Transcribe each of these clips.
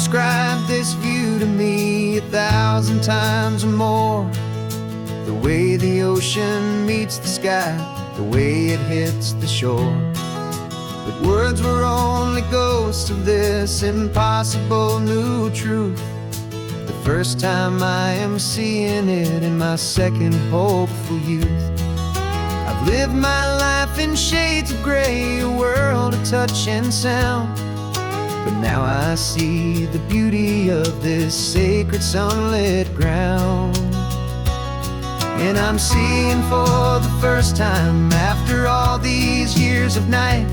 describe this view to me 1,000 times or more. The way the ocean meets the sky, the way it hits the shore. But words were only ghosts of this impossible new truth. The first time I am seeing it in my second hopeful youth. I've lived my life in shades of gray, a world of touch and sound. But now I see the beauty of this sacred sunlit ground. And I'm seeing for the first time, after all these years of night,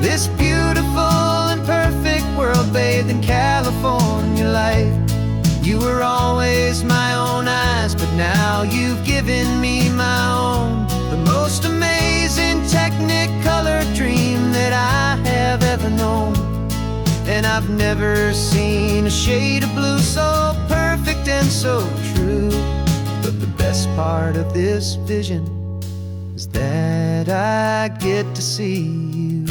this beautiful and perfect world bathed in California light. You were always my own eyes, but now you've given me my own. The most amazing technicolor dream that I have ever known. And I've never seen a shade of blue so perfect and so true. But the best part of this vision is that I get to see you.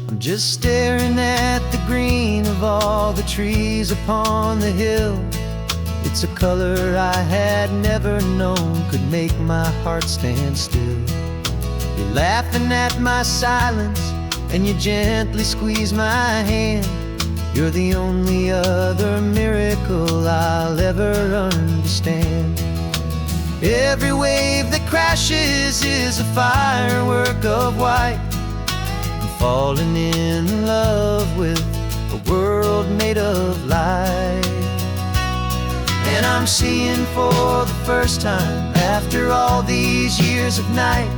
I'm just staring at the green of all the trees upon the hill. It's a color I had never known could make my heart stand still. You're laughing at my silence, and you gently squeeze my hand. You're the only other miracle I'll ever understand. Every wave that crashes is a firework of white. I'm falling in love with a world made of light. And I'm seeing for the first time, after all these years of night,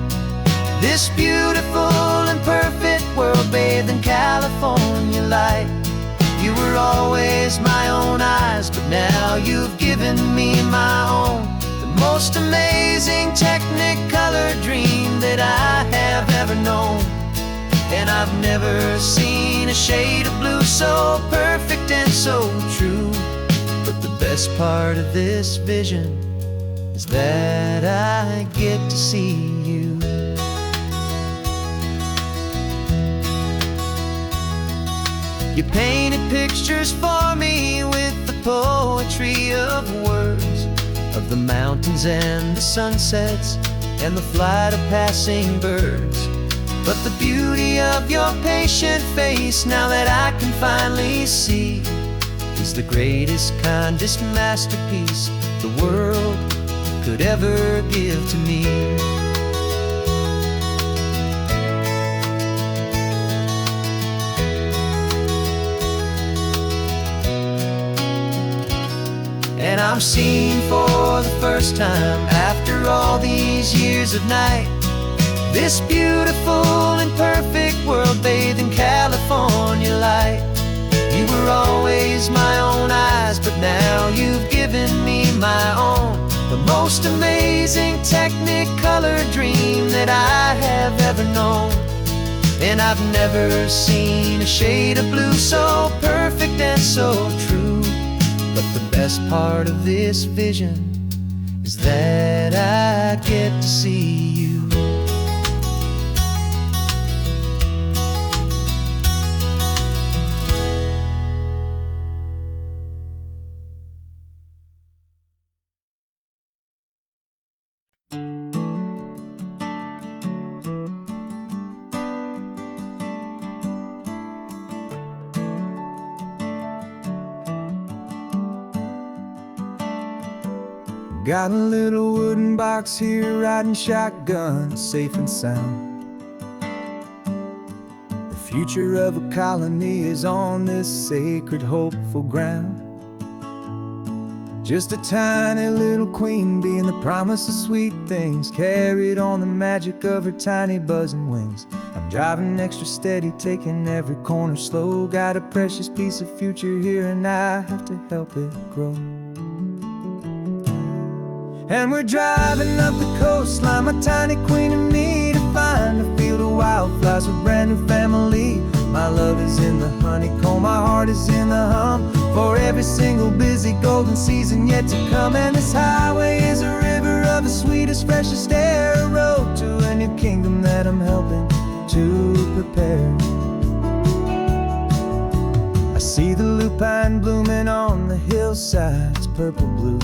this beautiful and perfect world bathed in California light. You were always my own eyes, but now you've given me my own. The most amazing technicolor dream that I have ever known. And I've never seen a shade of blue so perfect and so true. But the best part of this vision is that I get to see you. You painted pictures for me with the poetry of words, of the mountains and the sunsets and the flight of passing birds. But the beauty of your patient face, now that I can finally see, is the greatest, kindest masterpiece the world could ever give to me. And I'm seeing for the first time, after all these years of night, this beautiful and perfect world bathed in California light. You were always my own eyes, but now you've given me my own. The most amazing technicolor dream that I have ever known. And I've never seen a shade of blue so perfect and so true. But the best part of this vision is that I get to see you. Got a little wooden box here, riding shotgun, safe and sound. The future of a colony is on this sacred, hopeful ground. Just a tiny little queen bee and the promise of sweet things, carried on the magic of her tiny buzzing wings. I'm driving extra steady, taking every corner slow. Got a precious piece of future here and I have to help it grow. And we're driving up the coastline, my tiny queen and me, to find a field of wildflowers with brand new family. My love is in the honeycomb, my heart is in the hum, for every single busy golden season yet to come. And this highway is a river the sweetest, freshest air. A road to a new kingdom that I'm helping to prepare. I see the lupine blooming on the hillsides, purple blue,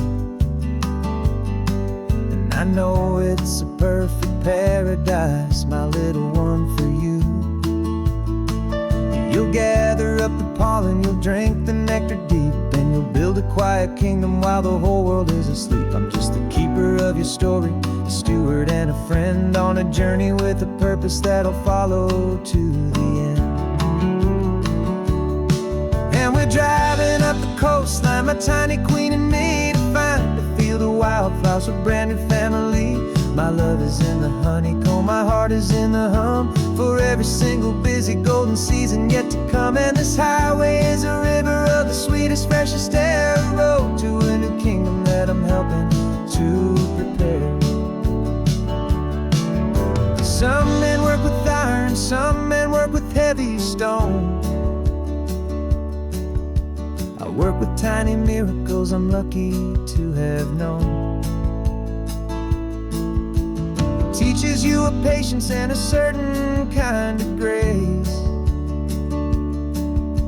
and I know it's a perfect paradise, my little one, for you. You'll gather up the pollen, you'll drink the nectar deep, and you'll build a quiet kingdom while the whole world is asleep. I'm just the keeper of your story, a steward and a friend, on a journey with a purpose that'll follow to the end. And we're driving up the coastline, my tiny queen and me, to find a field of wildflowers, a brand new family. My love is in the honeycomb, my heart is in the hum, for every single busy golden season yet to come. And this highway is a river of the sweetest, freshest air. A road to a new kingdom that I'm helping to prepare. Some men work with iron, some men work with heavy stone. I work with tiny miracles I'm lucky to have known. Teaches you a patience and a certain kind of grace,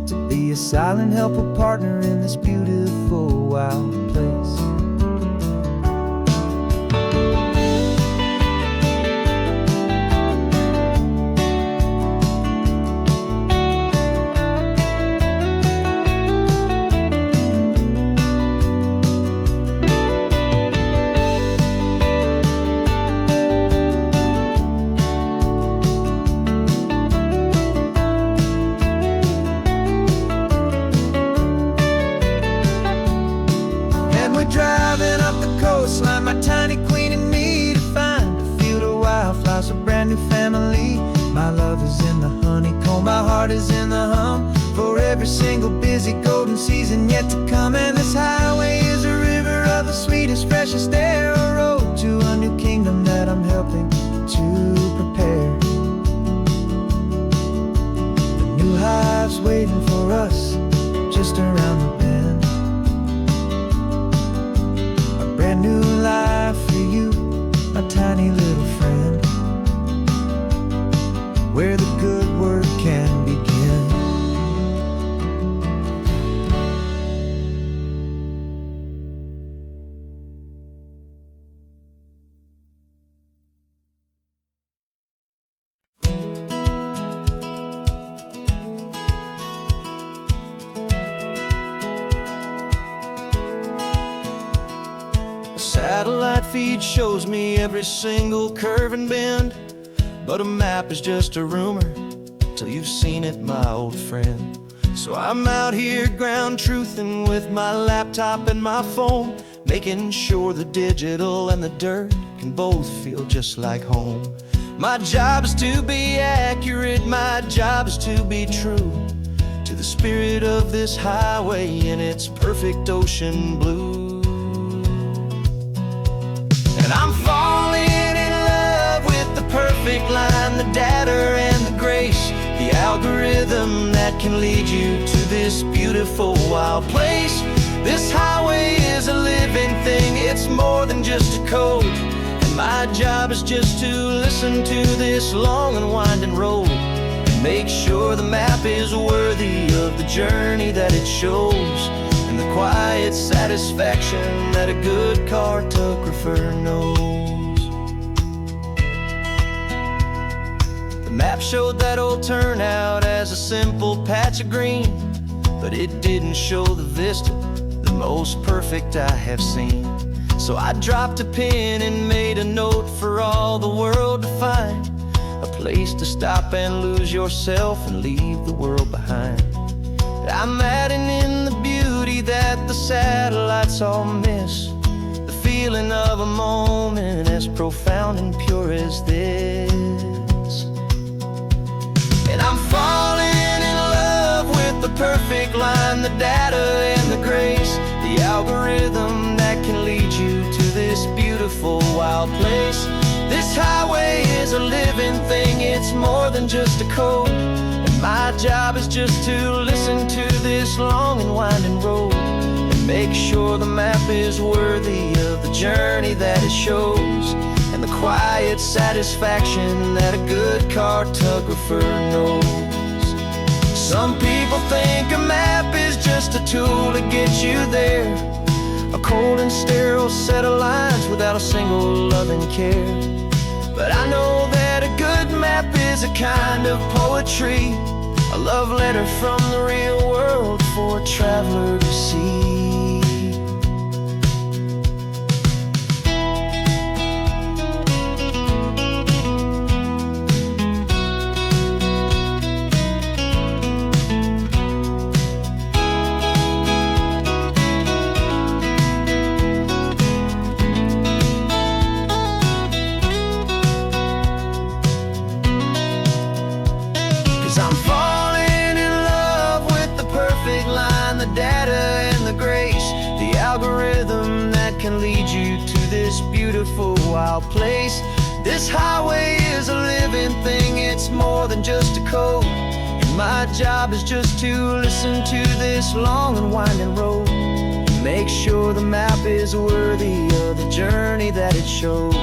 to be a silent, helpful partner in this beautiful, wild place. Driving up the coastline, my tiny queen and me, to find a field of wildflowers, a brand new family. My love is in the honeycomb, my heart is in the hum, for every single busy golden season yet to come. And this highway is a river of the sweetest, freshest air. A road to a new kingdom that I'm helping to prepare. The new hive's waiting for us just around the bend. Brand new life for you, my tiny little friend, where the good work can begin. Satellite feed shows me every single curve and bend, but a map is just a rumor till you've seen it, my old friend. So I'm out here ground truthing with my laptop and my phone, making sure the digital and the dirt can both feel just like home. My job is to be accurate, my job is to be true to the spirit of this highway in its perfect ocean blue. And I'm falling in love with the perfect line, the data and the grace, the algorithm that can lead you to this beautiful, wild place. This highway is a living thing, it's more than just a code. And my job is just to listen to this long and winding road, and make sure the map is worthy of the journey that it shows, and the quiet satisfaction that a good cartographer knows. The map showed that old turnout as a simple patch of green, but it didn't show the vista, the most perfect I have seen. So I dropped a pin and made a note for all the world to find, a place to stop and lose yourself and leave the world behind. I'm adding in the beauty that the satellites all miss, the feeling of a moment as profound and pure as this. And I'm falling in love with the perfect line, the data and the grace, the algorithm that can lead you to this beautiful, wild place. This highway is a living thing, it's more than just a code. My job is just to listen to this long and winding road, and Make sure the map is worthy of the journey that it shows, and the quiet satisfaction that a good cartographer knows. Some people think a map is just a tool to get you there, a cold and sterile set of lines without a single loving care. But I know that a good map is a kind of poetry, a love letter from the real world for a traveler to see. 'Cause I'm falling in love with the perfect line, the data and the grace, the algorithm that can lead you to this beautiful wild place. This highway is a living thing, it's more than just a code, and my job is just to listen to this long and winding road, and make sure the map is worthy of the journey that it shows,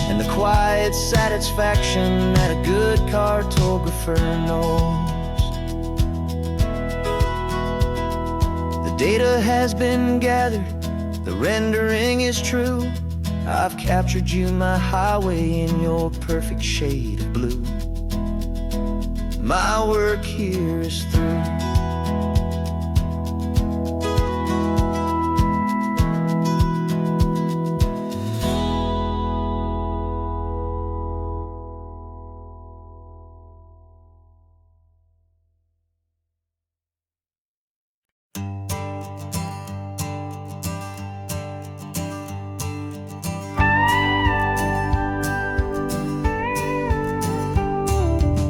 and the quiet satisfaction that a good cartographer knows. The data has been gathered, the rendering is true. I've captured you, my highway, in your perfect shade of blue. My work here is through.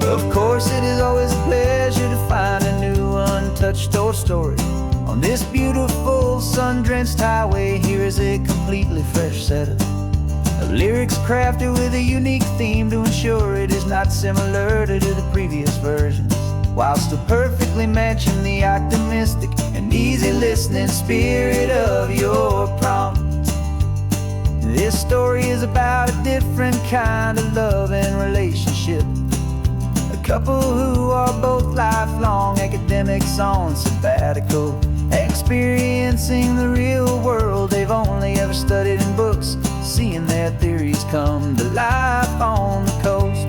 Of course, it is always a pleasure to find a new untouched story. On this beautiful sun-drenched highway, here is a completely fresh set of lyrics crafted with a unique theme to ensure it is not similar to the previous versions, while still perfectly matching the optimistic and easy listening spirit of your prompt. This story is about a different kind of love and relationship. Couple who are both lifelong academics on sabbatical, experiencing the real world they've only ever studied in books, seeing their theories come to life on the coast.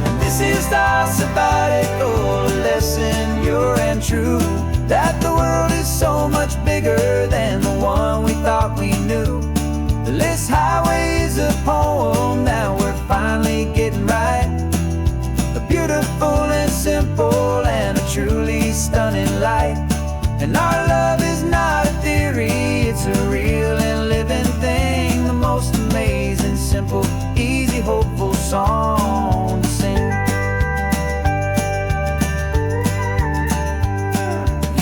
And this is our sabbatical lesson, pure and true, that the world is so much bigger than the one we thought we knew. This highway is a poem that we're finally getting right, a beautiful and simple and a truly stunning light. And our love is not a theory, it's a real and living thing, the most amazing, simple, easy, hopeful song to sing.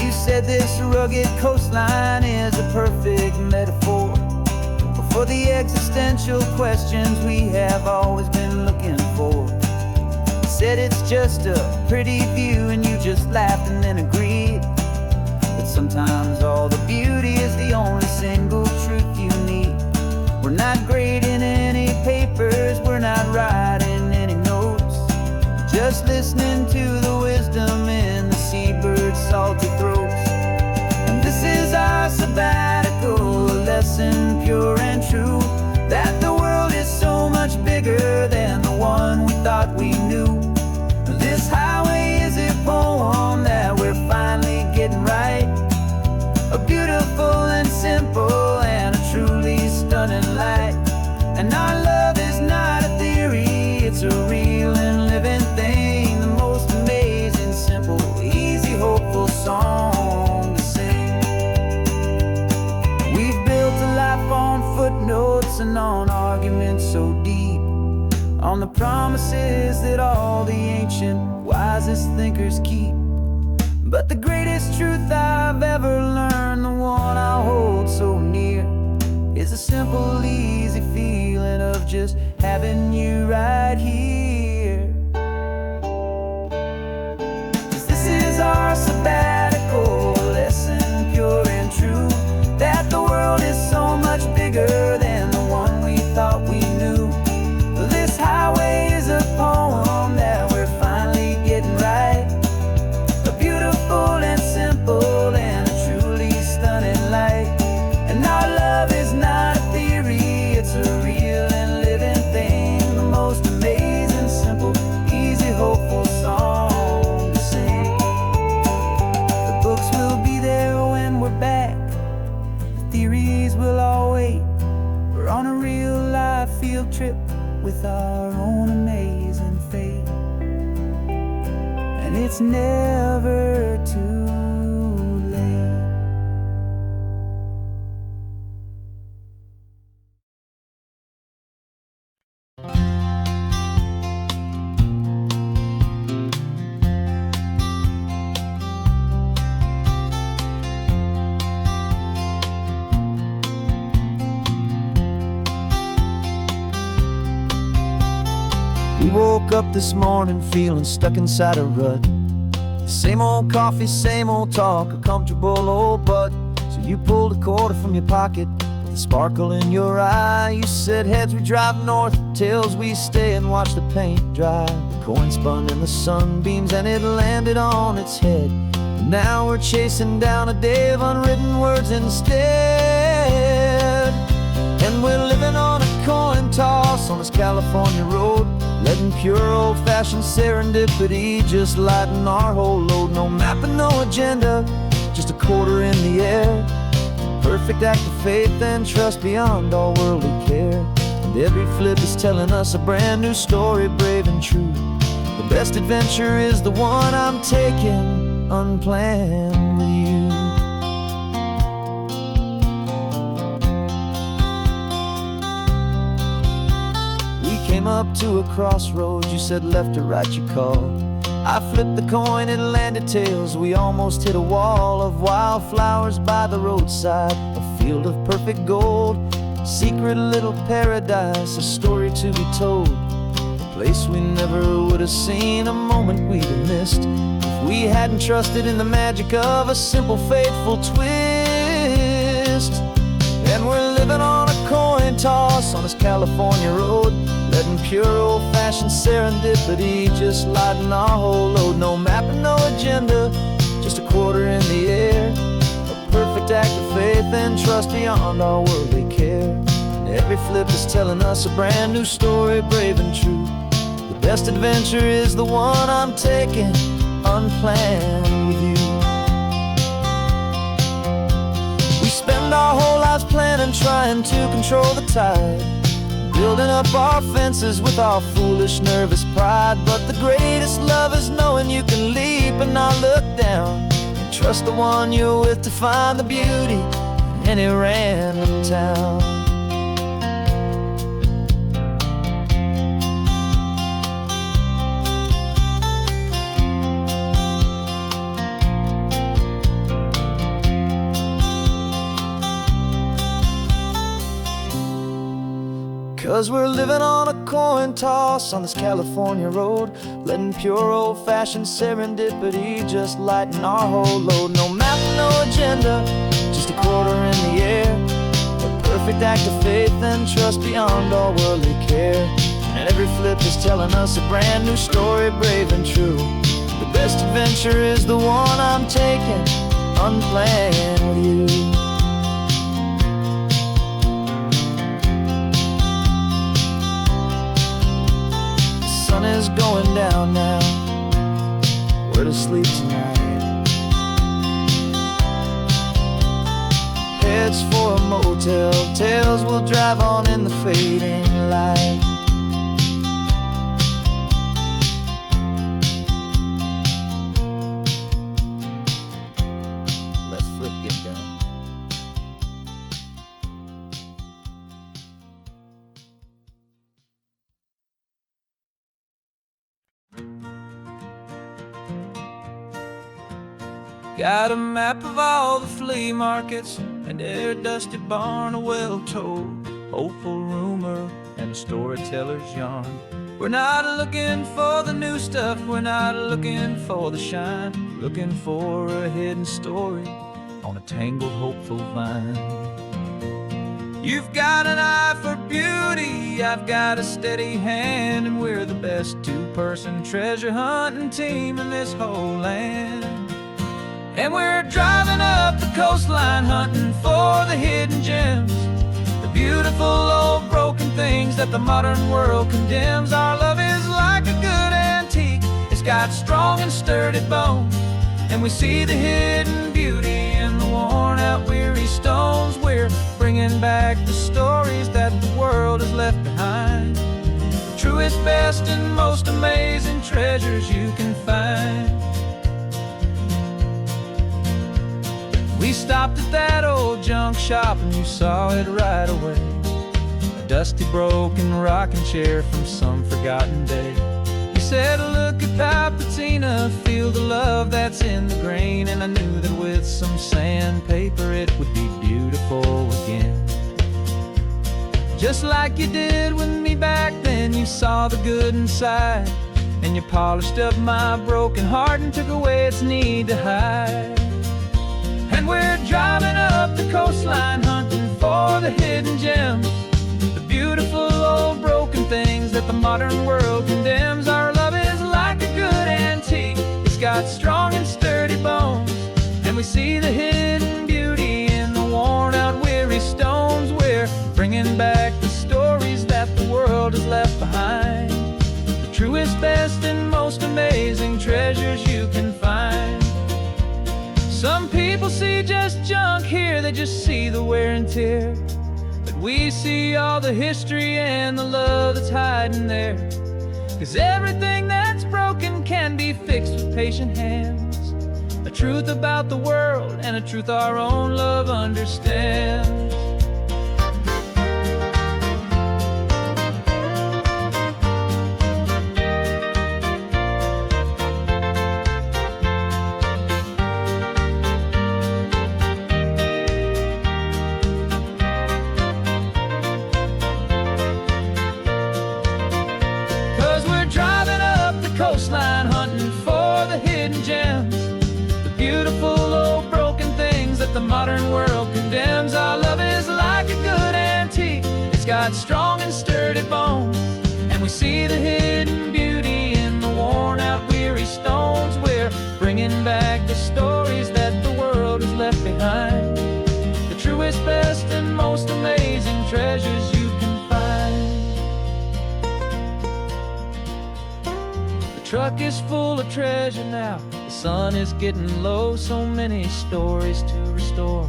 You said this rugged coastline is a perfect metaphor for the existential questions we have always been looking for. You said it's just a pretty view and you just laughed and then agreed, but sometimes all the beauty is the only single truth you need. We're not grading any papers, we're not writing any notes, just listening to the wisdom in the seabird's salty throats. And this is our sabbatical lesson, pure and true, that the world is so much bigger than the one we thought we knew. This highway is a poem that we're finally getting right, a beautiful and simple and a truly stunning light. And our love is not a theory, it's a real and living thing, the most amazing, simple, easy, hopeful song to sing. We've built a life on footnotes and on arguments so deep, on the promises that all the ancient, wisest thinkers keep. But the greatest truth I've ever learned, the one I hold so near, is a simple, easy feeling of just having you right here. 'Cause this is our sabbatical lesson, pure with our own amazing fate. And it's never too late. We woke up this morning feeling stuck inside a rut. Same old coffee, same old talk, a comfortable old butt. So you pulled a quarter from your pocket with a sparkle in your eye. You said heads we drive north, tails we stay and watch the paint dry. The coin spun in the sunbeams and it landed on its head. And now we're chasing down a day of unwritten words instead. And we're living on a coin toss on this California road, letting pure old-fashioned serendipity just lighten our whole load. No map and no agenda, just a quarter in the air. Perfect act of faith and trust beyond all worldly care. And every flip is telling us a brand new story, brave and true. The best adventure is the one I'm taking, unplanned with you. Came up to a crossroads, you said left or right you called. I flipped the coin, it landed tails. We almost hit a wall of wildflowers by the roadside, a field of perfect gold, secret little paradise, a story to be told. A place we never would have seen, a moment we'd have missed if we hadn't trusted in the magic of a simple faithful twist. And we're living on a coin toss on this California road, letting pure old-fashioned serendipity just lighten our whole load. No map and no agenda, just a quarter in the air. A perfect act of faith and trust beyond our worldly care. And every flip is telling us a brand new story, brave and true. The best adventure is the one I'm taking, unplanned with you. We spend our whole lives planning, trying to control the tide, building up our fences with our foolish, nervous pride. But the greatest love is knowing you can leap and not look down, and trust the one you're with to find the beauty in any random town. 'Cause we're living on a coin toss on this California road, letting pure old-fashioned serendipity just lighten our whole load. No map, no agenda, just a quarter in the air. A perfect act of faith and trust beyond all worldly care. And every flip is telling us a brand new story, brave and true. The best adventure is the one I'm taking, unplanned with you. Is going down now, where to sleep tonight? Heads for a motel, tails will drive on in the fading light. Let's flip get down. Got a map of all the flea markets, and every dusty barn, a well-told hopeful rumor, and a storyteller's yarn. We're not looking for the new stuff, we're not looking for the shine, looking for a hidden story on a tangled hopeful vine. You've got an eye for beauty, I've got a steady hand, and we're the best two-person treasure hunting team in this whole land. And we're driving up the coastline, hunting for the hidden gems, the beautiful old broken things that the modern world condemns. Our love is like a good antique, it's got strong and sturdy bones, and we see the hidden beauty in the worn out weary stones. We're bringing back the stories that the world has left behind, truest, best, and most amazing treasures you can find. We stopped at that old junk shop and you saw it right away. A dusty, broken rocking chair from some forgotten day. You said, look at Papatina, feel the love that's in the grain. And I knew that with some sandpaper it would be beautiful again. Just like you did with me back then, you saw the good inside. And you polished up my broken heart and took away its need to hide. And we're driving up the coastline, hunting for the hidden gems, the beautiful old broken things that the modern world condemns. Our love is like a good antique, it's got strong and sturdy bones. And we see the hidden beauty in the worn out, weary stones. We're bringing back the stories that the world has left behind, the truest, best, and most amazing treasures you can find. Some people see just junk here, they just see the wear and tear. But we see all the history and the love that's hiding there. 'Cause everything that's broken can be fixed with patient hands. A truth about the world and a truth our own love understands. 'Cause we're driving up the coastline, hunting for the hidden gems, the beautiful old broken things that the modern world condemns. Our love is like a good antique, it's got strong and sturdy bones. And we see the hidden beauty in the worn out, weary stones. We're bringing back the stories that the world has left behind, the truest, best, and most amazing treasures you can find. The truck is full of treasure now, the sun is getting low. So many stories to restore,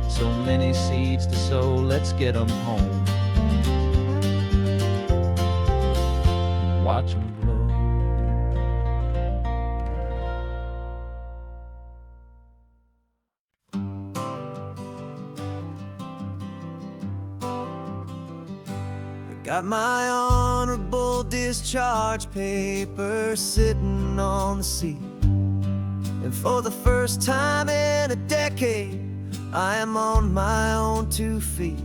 so many seeds to sow. Let's get them home, watch them blow. Got my honorable discharge papers sitting on the seat, and for the first time in a decade, I am on my own 2 feet.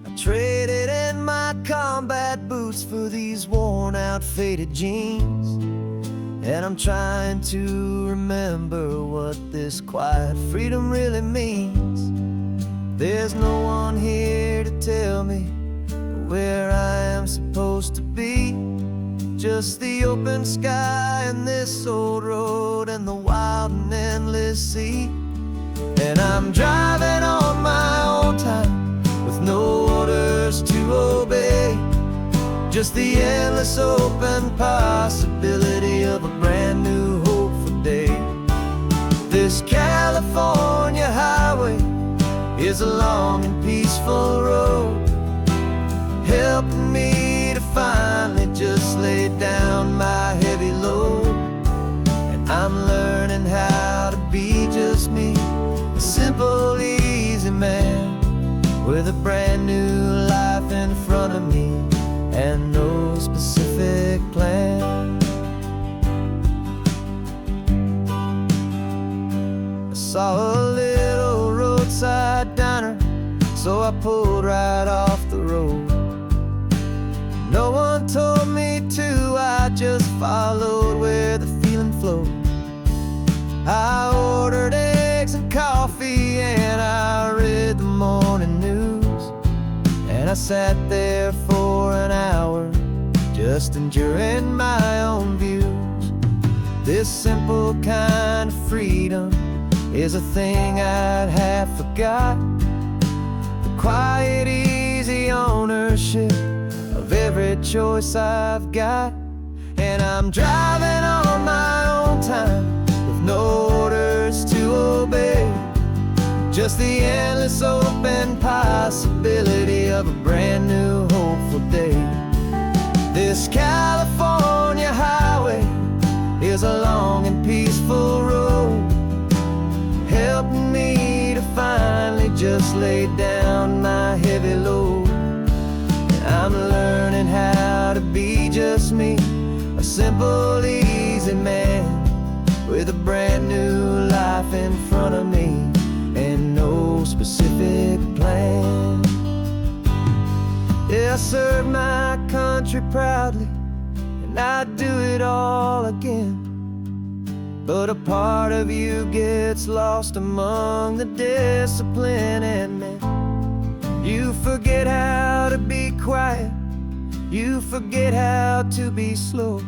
I traded in my combat boots for these worn out, faded jeans, and I'm trying to remember what this quiet freedom really means. There's no one here to tell me where I am supposed to be, just the open sky and this old road and the wild and endless sea. And I'm driving on my own time with no orders to obey, just the endless open possibility of a brand new hopeful day. This California highway is a long and peaceful road, helping me to finally just lay down my heavy load. And I'm learning how to be just me, a simple, easy man with a brand new life in front of me and no specific plan. I saw a little roadside diner, so I pulled right off the road. No one told me to, I just followed where the feeling flowed. I ordered eggs and coffee and I read the morning news, and I sat there for an hour just enduring my own views. This simple kind of freedom is a thing I'd have forgot, the quiet, easy ownership of every choice I've got. And I'm driving on my own time with no orders to obey, just the endless open possibility of a brand new hopeful day. This California highway is a long and peaceful road, helping me to finally just lay down my heavy load. I'm learning how to be just me, a simple, easy man with a brand new life in front of me and no specific plan. Yeah, I serve my country proudly, and I'd do it all again. But a part of you gets lost among the discipline, and man, you forget how to be quiet, you forget how to be slow,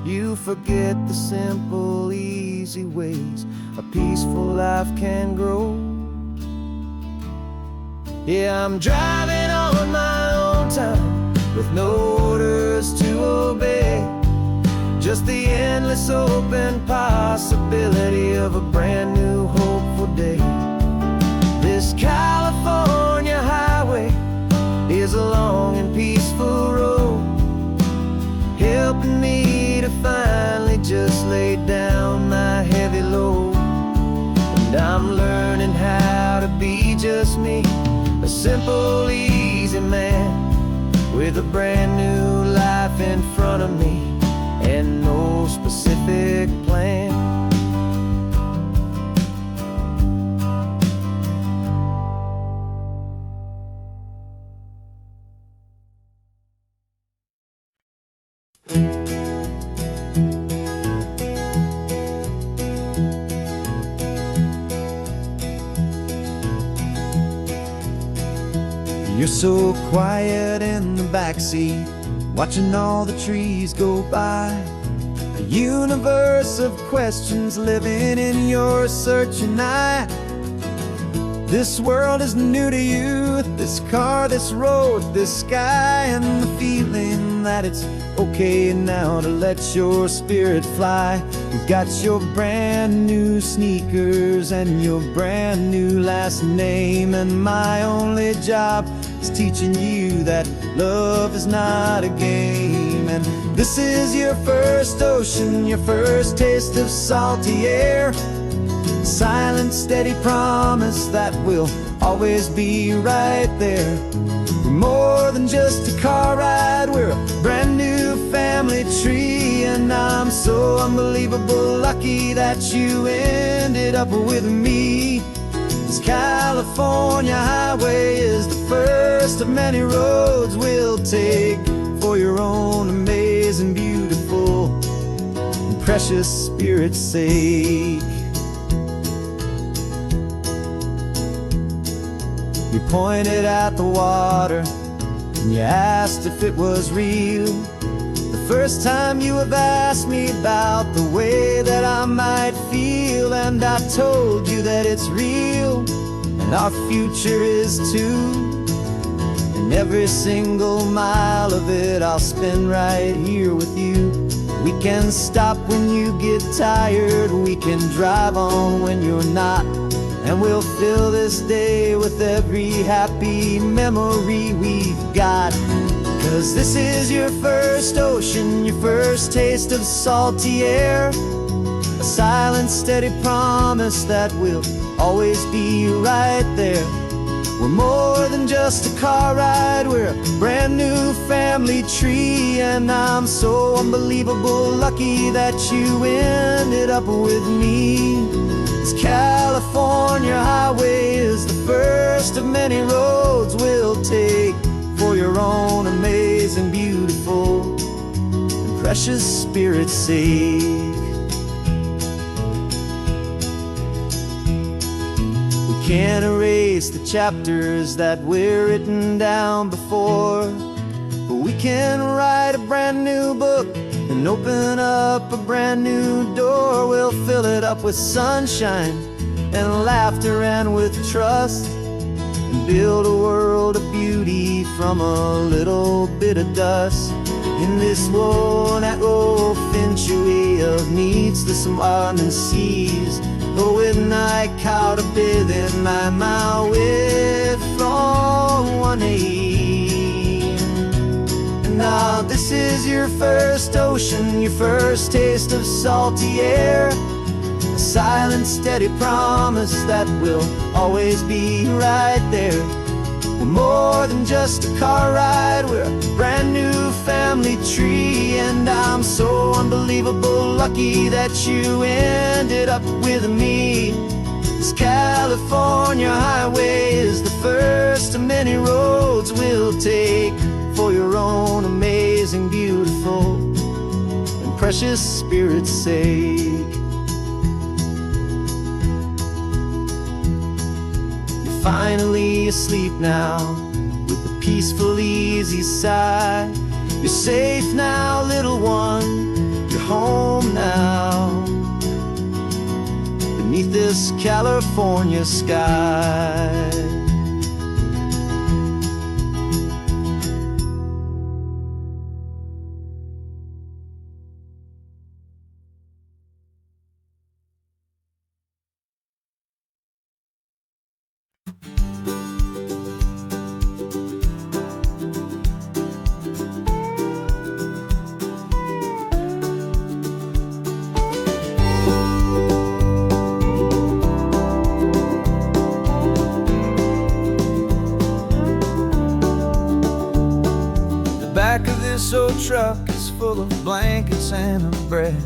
you forget the simple, easy ways a peaceful life can grow. Yeah, I'm driving on my own time with no orders to obey, just the endless open possibility of a brand new hopeful day. This California highway is a long and peaceful road, helping me to finally just lay down my heavy load. And I'm learning how to be just me, a simple, easy man with a brand new life in front of me and no specific plan. You're so quiet in the backseat, watching all the trees go by. A universe of questions living in your searching eye. This world is new to you, this car, this road, this sky, and the feeling that it's okay now to let your spirit fly. You've got your brand new sneakers and your brand new last name, and my only job is teaching you that love is not a game. And this is your first ocean, your first taste of salty air, silent, steady promise that we'll always be right there. We're more than just a car ride, we're a brand new family tree, and I'm so unbelievable lucky that you ended up with me. This California highway is the first of many roads we'll take for your own amazing, beautiful, and precious spirit's sake. You pointed at the water and you asked if it was real. The first time you have asked me about the way that I might feel, and I told you that it's real and our future is too. And every single mile of it I'll spend right here with you. We can stop when you get tired, we can drive on when you're not, and we'll fill this day with every happy memory we've got. 'Cause this is your first ocean, your first taste of salty air, a silent, steady promise that we'll always be right there. We're more than just a car ride, we're a brand new family tree, and I'm so unbelievable lucky that you ended up with me. This California highway is the first of many roads we'll take for your own amazing, beautiful, and precious spirit's sake. We can't erase the chapters that we're written down before, but we can write a brand new book and open up a brand new door. We'll fill it up with sunshine and laughter and with trust, and build a world of beauty from a little bit of dust. In this world century of needs, the smiling seas, och en I caught a bit in my mouth from one knee. And I Now this is your first ocean, your first taste of salty air. A silent, steady promise that we'll always be right there. We're more than just a car ride, we're a brand new family tree. And I'm so unbelievable lucky that you ended up with me. This California highway is the first of many roads we'll take for your own amazing, beautiful, and precious spirit's sake. You're finally asleep now with a peaceful, easy sigh. You're safe now, little one, you're home now, beneath this California sky. Back of this old truck is full of blankets and a bread.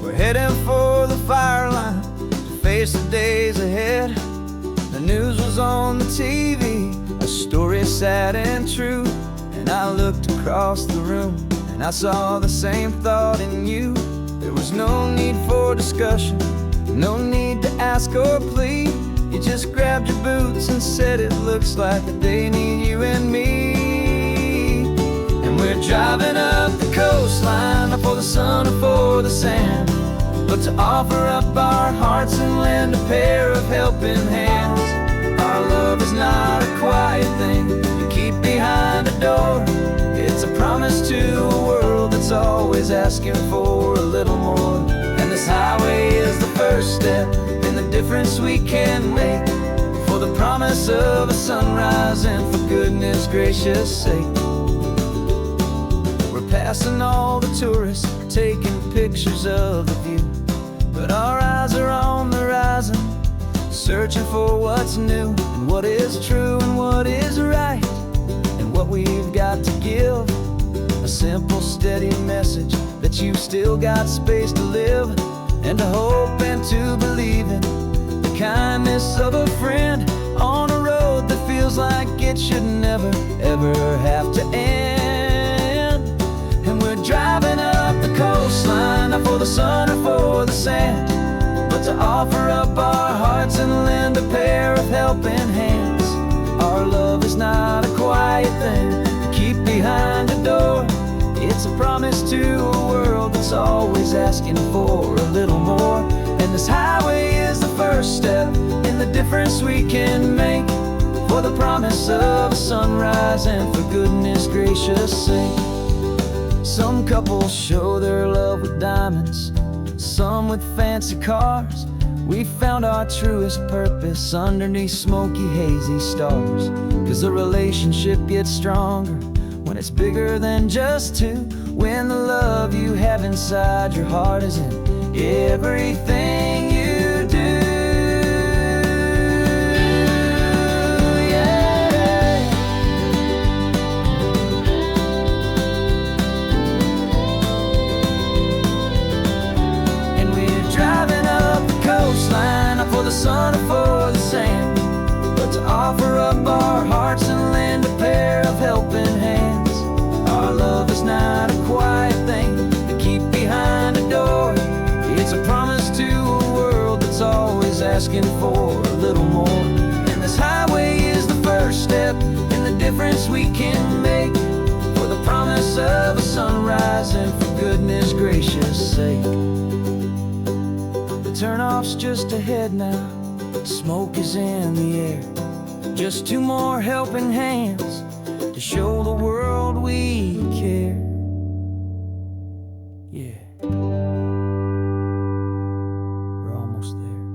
We're heading for the fire line to face the days ahead. The news was on the TV, a story sad and true. And I looked across the room and I saw the same thought in you. There was no need for discussion, no need to ask or plead. You just grabbed your boots and said it looks like the day need you and me. We're driving up the coastline, not for the sun or for the sand, but to offer up our hearts and lend a pair of helping hands. Our love is not a quiet thing you keep behind a door. It's a promise to a world that's always asking for a little more. And this highway is the first step in the difference we can make, for the promise of a sunrise and for goodness gracious sake. Passing all the tourists, taking pictures of the view, but our eyes are on the horizon, searching for what's new and what is true and what is right, and what we've got to give. A simple, steady message that you've still got space to live, and to hope and to believe in the kindness of a friend on a road that feels like it should never, ever have to end. We're driving up the coastline, not for the sun or for the sand, but to offer up our hearts and lend a pair of helping hands. Our love is not a quiet thing to keep behind a door. It's a promise to a world that's always asking for a little more. And this highway is the first step in the difference we can make, for the promise of a sunrise and for goodness gracious sake. Some couples show their love with diamonds, some with fancy cars. We found our truest purpose underneath smoky, hazy stars. 'Cause a relationship gets stronger when it's bigger than just two, when the love you have inside your heart is in everything you do. Not for the sun or for the sand, but to offer up our hearts and lend a pair of helping hands. Our love is not a quiet thing to keep behind a door. It's a promise to a world that's always asking for a little more. And this highway is the first step in the difference we can make, for the promise of a sunrise and for goodness gracious sake. Turnoff's just ahead now, smoke is in the air. Just two more helping hands to show the world we care. Yeah, we're almost there.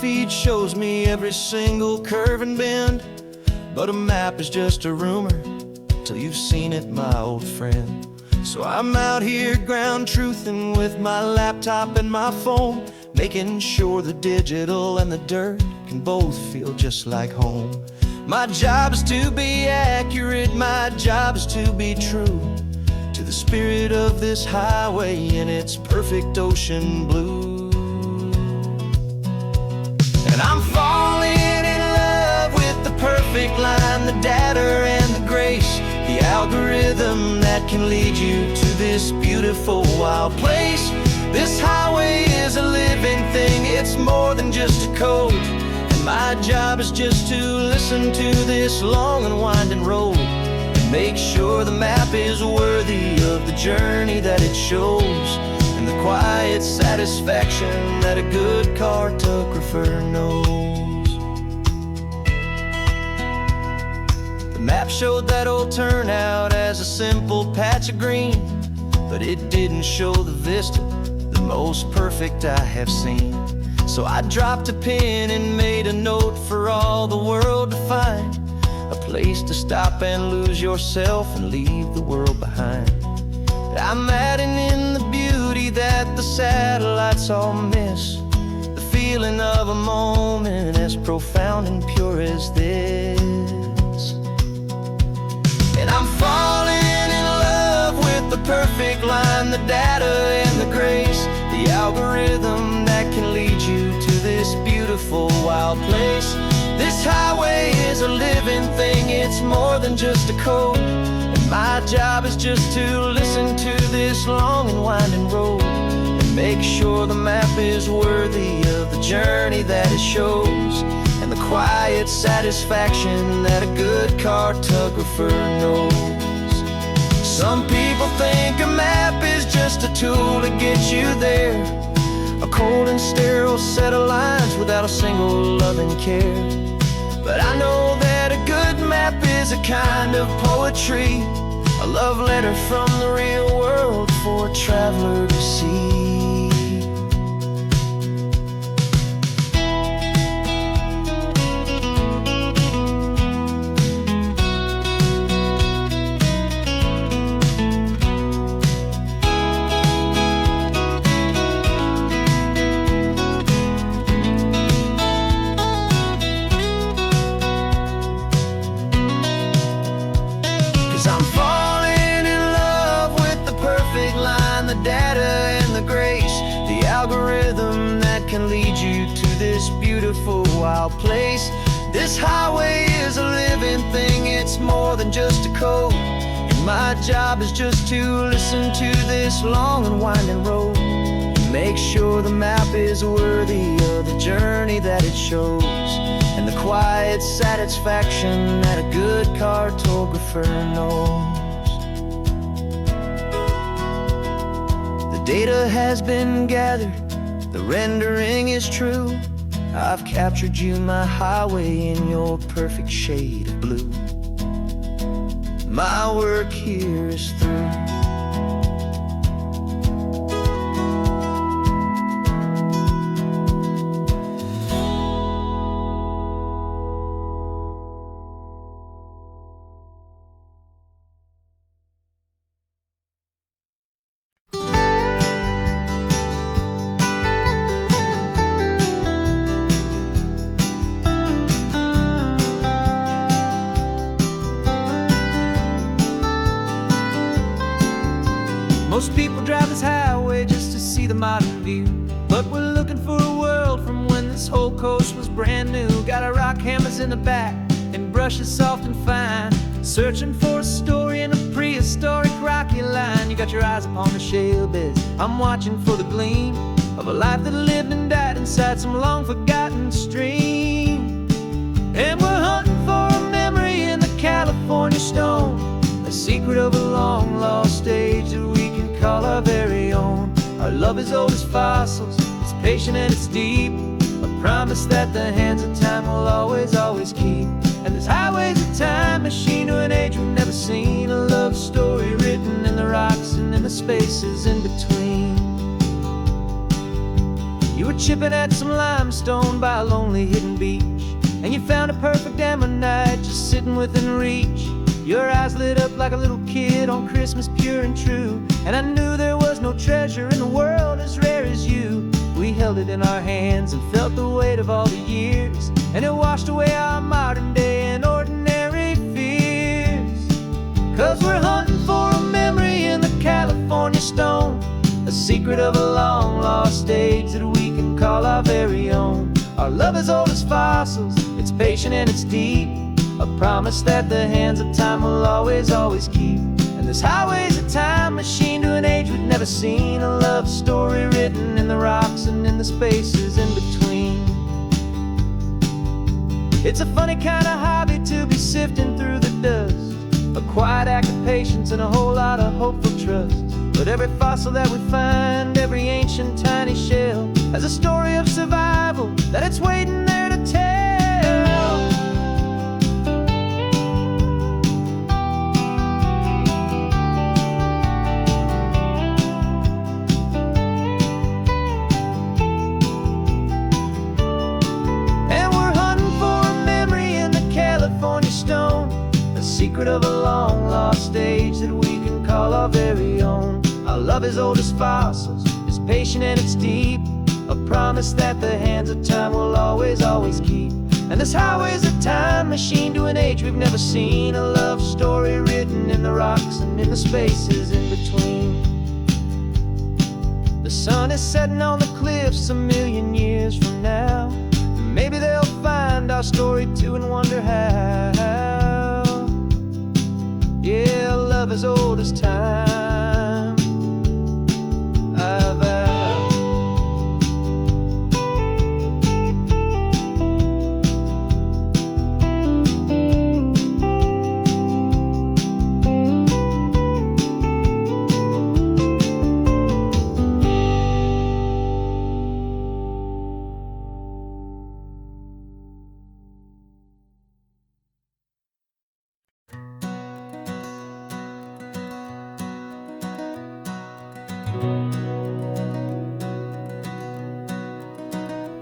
feed shows me every single curve and bend, but a map is just a rumor till you've seen it, my old friend. So I'm out here ground truthing with my laptop and my phone, making sure the digital and the dirt can both feel just like home. My job is to be accurate, my job is to be true to the spirit of this highway in its perfect ocean blue. And I'm falling in love with the perfect line, the data and the grace, the algorithm that can lead you to this beautiful wild place. This highway is a living thing, it's more than just a code. And my job is just to listen to this long and winding road and make sure the map is worthy of the journey that it shows, and the quiet satisfaction that a good cartographer knows. The map showed that old turnout as a simple patch of green, but it didn't show the vista, the most perfect I have seen. So I dropped a pin and made a note for all the world to find, a place to stop and lose yourself and leave the world behind. I'm adding in the beauty that the satellites all miss, the feeling of a moment as profound and pure as this. And I'm falling in love with the perfect line, the data and the grace, the algorithm that can lead you to this beautiful wild place. This highway is a living thing, it's more than just a code. And my job is just to listen to this long and winding road and make sure the map is worthy of the journey that it shows, and the quiet satisfaction that a good cartographer knows. Some people think a map is just a tool to get you there, a cold and sterile set of lines without a single loving care. But I know that a good map is a kind of poetry, a love letter from the real world for a traveler to see. 'Cause I'm falling in love with the perfect line, the data and the grace, the algorithm that can lead you to this beautiful wild place. This highway is a living thing, it's more than just a code. And my job is just to listen to this long and winding road and make sure the map is worthy of the journey that it shows, and the quiet satisfaction that a good cartographer knows. The data has been gathered, the rendering is true. I've captured you, my highway, in your perfect shade of blue. My work here is through. Most people drive this highway just to see the modern view, but we're looking for a world from when this whole coast was brand new. Got our rock hammers in the back and brushes soft and fine, searching for a story in a prehistoric rocky line. You got your eyes upon the shale beds, I'm watching for the gleam of a life that lived and died inside some long forgotten stream. And we're hunting for a memory in the California stone, a secret of a long lost age that we can call our very own. Our love is old as fossils, it's patient and it's deep, a promise that the hands of time will always, always keep. And this highway's a time machine to an age we've never seen, a love story written in the rocks and in the spaces in between. You were chipping at some limestone by a lonely hidden beach, and you found a perfect ammonite just sitting within reach. Your eyes lit up like a little kid on Christmas, pure and true, and I knew there was no treasure in the world as rare as you. We held it in our hands and felt the weight of all the years, and it washed away our modern day and ordinary fears. 'Cause we're hunting for a memory in the California stone, a secret of a long lost age that we can call our very own. Our love is old as fossils, it's patient and it's deep, a promise that the hands of time will always, always keep. And this highway's a time machine to an age we've never seen, a love story written in the rocks and in the spaces in between. It's a funny kind of hobby to be sifting through the dust, a quiet act of patience and a whole lot of hopeful trust. But every fossil that we find, every ancient tiny shell, has a story of survival that it's waiting there to tell. And we're hunting for a memory in the California stone, a secret of a long lost age that we can call our very own. Our love is old as fossils, it's patient and it's deep, a promise that the hands of time will always, always keep. And this highway's a time machine to an age we've never seen, a love story written in the rocks and in the spaces in between. The sun is setting on the cliffs a million years from now. Maybe they'll find our story too and wonder how. Yeah, love is old as time.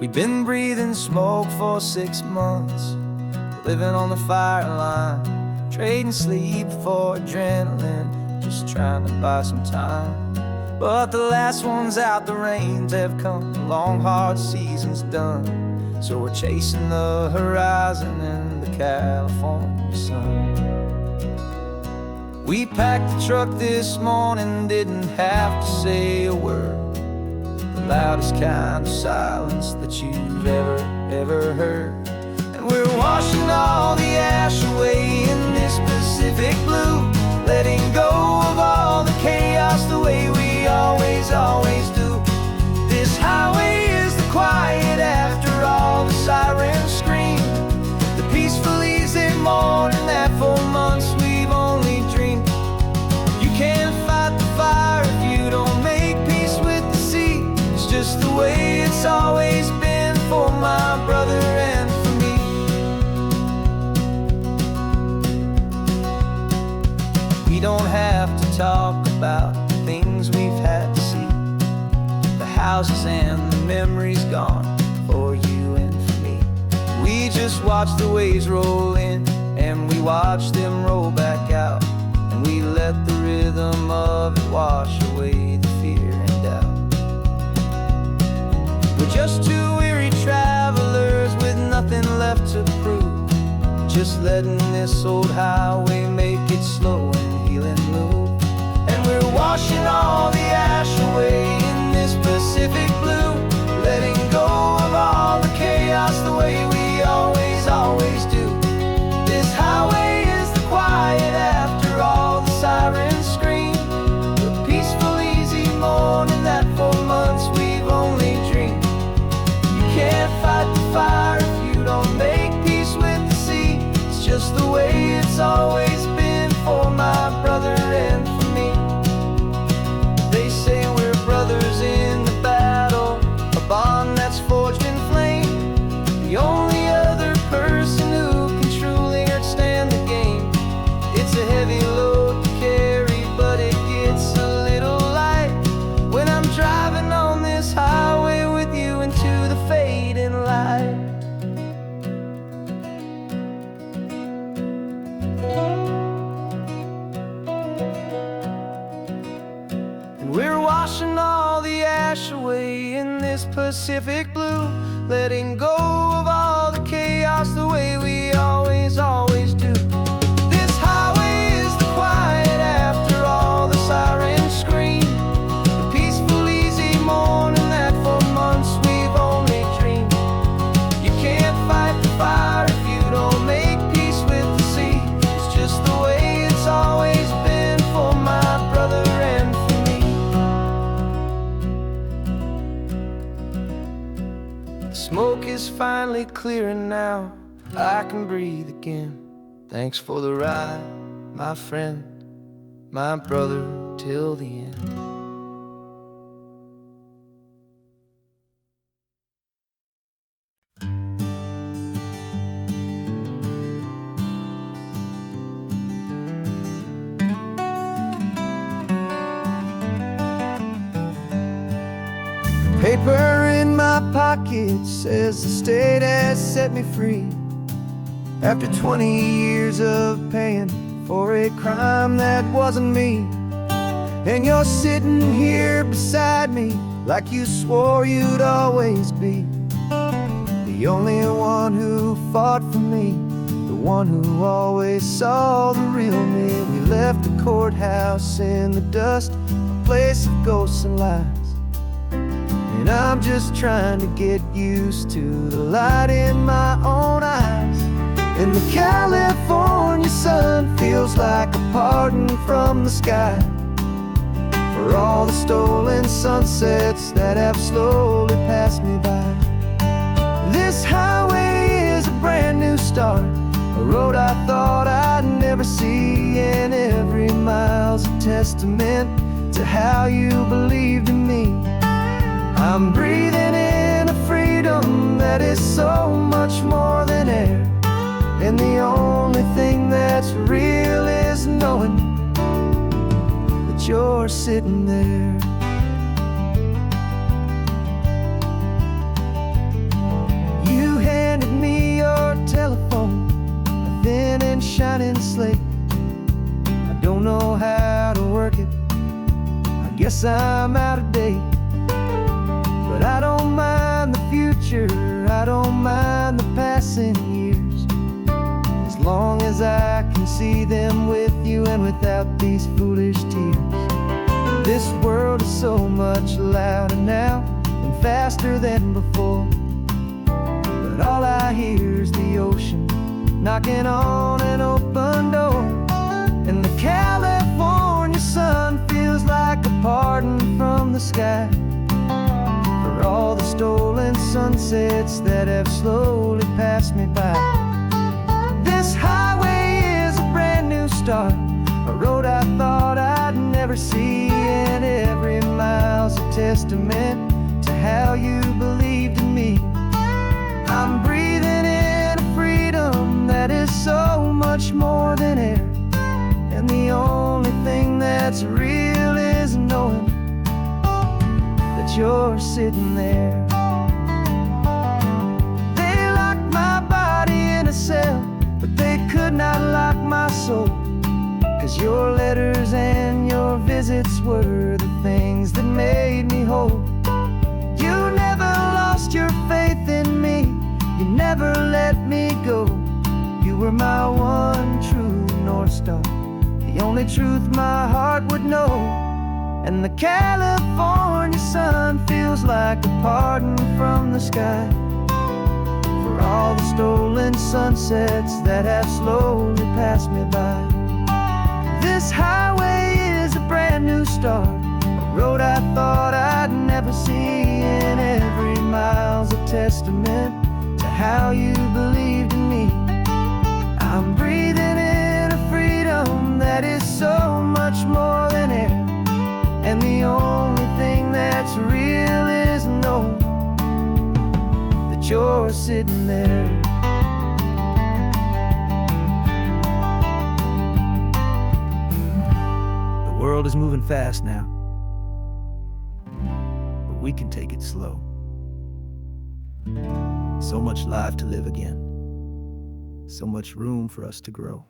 We've been breathing smoke for 6 months, living on the fire line, trading sleep for adrenaline, just trying to buy some time. But the last one's out, the rains have come, the long hard season's done, so we're chasing the horizon in the California sun. We packed the truck this morning, didn't have to say a word, the loudest kind of silence that you've ever heard. And we're washing all the ash away in this Pacific blue, letting go of all the chaos the way we always do. This highway is the quiet after all the sirens scream, the peaceful easy morning that for months we've only dreamed. You can't fight the fire if you don't make peace with the sea. It's just the way it's always been for my brother and for me. We don't have to talk about the things we've had to see, the houses and the memories gone for you and for me. We just watch the waves roll in and we watch them roll back out, and we let the rhythm of it wash away the fear and doubt. We're just two weary travelers with nothing left to prove, just letting this old highway make its slow and healing move. And we're washing all the ash away in this Pacific blue, letting go of all the chaos the way we always do. This highway is the quiet after all the sirens scream, the peaceful easy morning that for months we've only dreamed. You can't fight the fire if you don't make peace with the sea. It's just the way it's always been for my brother and for me. washing all the ash away in this Pacific blue, letting go of all the chaos the way we always do. This highway is the quiet after all the sirens scream, the peaceful, easy morning that for months we've only dreamed. You can't fight the fire if you don't make peace with the sea. It's just the way it's always been for my brother and for me. The smoke is finally clearing now, I can breathe again. Thanks for the ride, my friend, my brother, till the end. Paper in my pocket says the state has set me free, after 20 years of paying for a crime that wasn't me. And you're sitting here beside me like you swore you'd always be, the only one who fought for me, the one who always saw the real me. We left the courthouse in the dust, a place of ghosts and lies, and I'm just trying to get used to the light in my own eyes. And the California sun feels like a pardon from the sky for all the stolen sunsets that have slowly passed me by. This highway is a brand new start, a road I thought I'd never see, and every mile's a testament to how you believed in me. I'm breathing in a freedom that is so much more than air, and the only thing that's real is knowing that you're sitting there. You handed me your telephone, a thin and shining slate. I don't know how to work it, I guess I'm out of date. But I don't mind the future, I don't mind the passing years, as long as I can see them with you and without these foolish tears. This world is so much louder now and faster than before, but all I hear is the ocean knocking on an open door. And the California sun feels like a pardon from the sky for all the stolen sunsets that have slowly passed me by. This highway is a brand new start, a road I thought I'd never see, and every mile's a testament to how you believed in me. I'm breathing in a freedom that is so much more than air, and the only thing that's real is knowing that you're sitting there. They locked my body in a cell, but they could not lock my soul, 'cause your letters and your visits were the things that made me whole. You never lost your faith in me, you never let me go. You were my one true North Star, the only truth my heart would know. And the California sun feels like a pardon from the sky for all the stolen sunsets that have slowly passed me by. This highway is a brand new start, a road I thought I'd never see, and every mile's a testament to how you believed in me. I'm breathing in a freedom that is so much more than air, and the only thing that's real is knowing that you're sitting there. The world is moving fast now, but we can take it slow. So much life to live again, so much room for us to grow.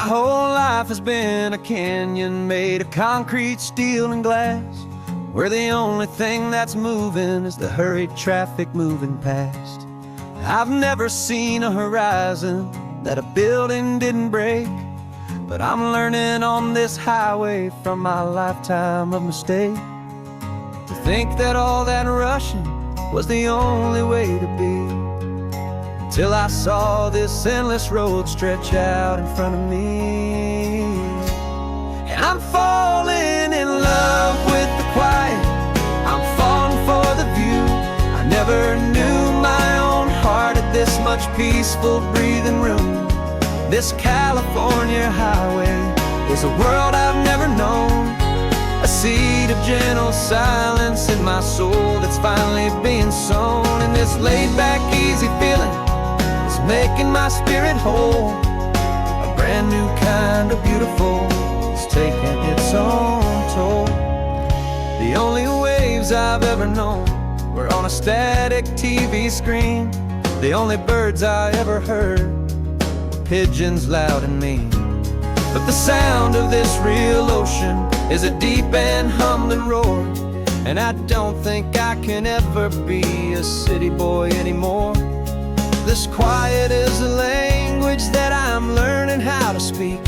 whole life has been a canyon made of concrete, steel, and glass, where the only thing that's moving is the hurried traffic moving past. I've never seen a horizon that a building didn't break, but I'm learning on this highway from my lifetime of mistake to think that all that rushing was the only way to be, till I saw this endless road stretch out in front of me. And I'm falling in love with the quiet, I'm falling for the view. I never knew my own heart had this much peaceful breathing room. This California highway is a world I've never known, a seed of gentle silence in my soul that's finally being sown. And this laid-back, easy feeling is making my spirit whole. A brand new kind of beautiful is taking its own toll. The only waves I've ever known were on a static TV screen. The only birds I ever heard were pigeons loud and mean. But the sound of this real ocean is a deep and humbling roar, and I don't think I can ever be a city boy anymore. This quiet is a language that I'm learning how to speak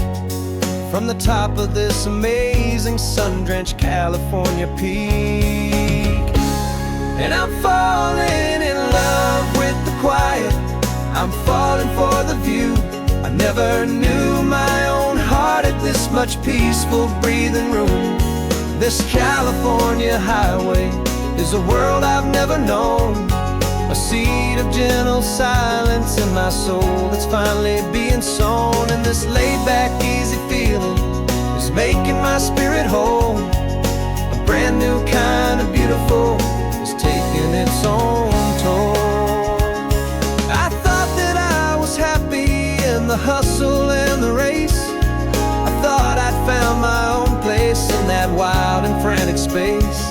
from the top of this amazing sun-drenched California peak. And I'm falling in love with the quiet, I'm falling for the view. I never knew my own heart had this much peaceful breathing room. This California highway is a world I've never known, a seed of gentle silence in my soul that's finally being sown. And this laid-back, easy feeling is making my spirit whole. A brand new kind of beautiful is taking its own toll. I thought that I was happy in the hustle and the race. I thought I'd found my own place in that wild and frantic space.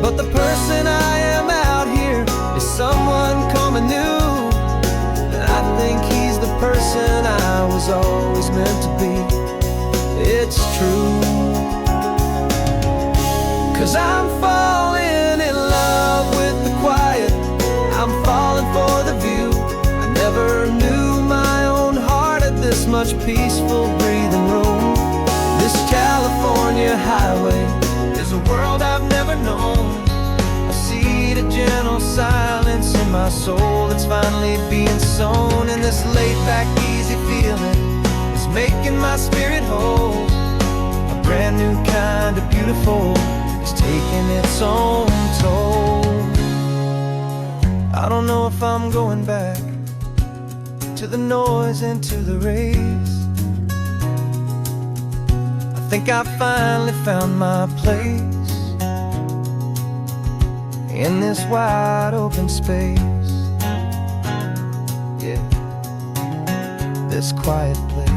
But the person I am out here is someone coming new, and I think he's the person I was always meant to be. It's true, 'cause I'm falling in love with the quiet, I'm falling for the view. I never knew my own heart had this much peaceful breathing room. This California highway is a world I've never known, a seed of gentle silence in my soul that's finally being sown. And this laid-back, easy feeling is making my spirit whole. A brand new kind of beautiful is taking its own toll. I don't know if I'm going back to the noise and to the race. I think I finally found my place in this wide open space. Yeah, this quiet place.